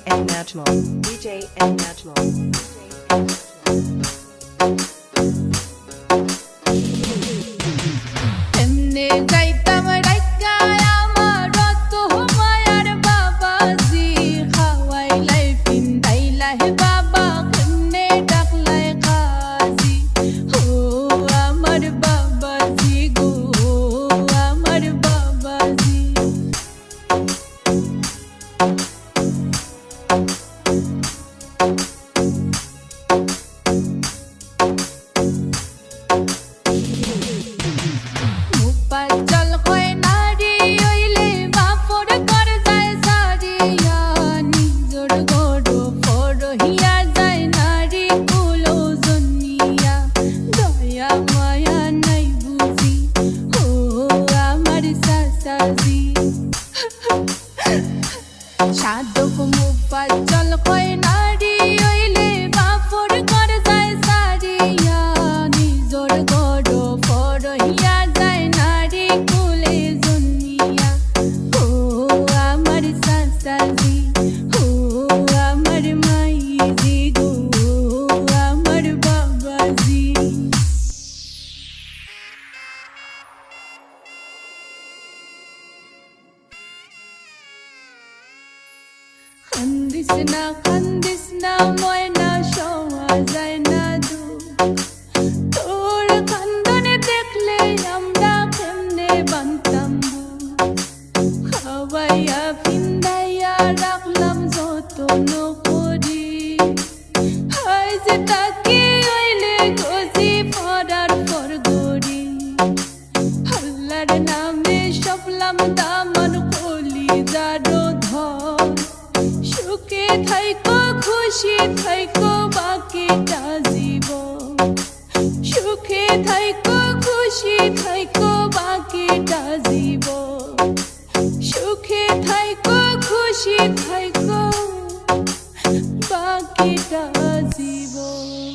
and Najmal. DJ and Najmal. এমনে যাইতাম রাইকা আমার রত মায়ার বাবাজি খাওয়াইলাই পিন্দাইলা হে বাবা কেমনে ডাকলাই কাজি ও আমার বাবাজি গো আমার বাবাজি পাঁচল কয় নারী হইলে বাপর ঘর যায় সারিয়া নিজর গড় পরহিয়া যায় নারী কুলো জন্মিয়া দয়া মায়া নাই বুঝি ও আমার সাসাজি সাধক মুপাচল কয় নারী হইলে বাপর ঘর যায় সারিয়া নিজর গড় পরহিয়া যায় নারী কুলে জন্মিয়া ও আমার সাসাজি ও আমার মাইজি গো আমার বাবাজি কান্দিস না ময়না শোয়া যায় না দুঃখ তোর কান্দনে দেখলে আমরা কেমনে বানতাম খাওয়াইয়া পিন্দাইয়া রাখলাম যতন করি হাই যে তাকে হইলে গজি পড়ার পর গড়ি আল্লাহর নামে সপলাম দামান কলিজারো ধর সুখে থাইকো খুশি থাইকো বাকিটা জীবন সুখে থাইকো খুশি থাইকো বাকিটা জীবন সুখে থাইকো খুশি থাইকো বাকিটা জীবন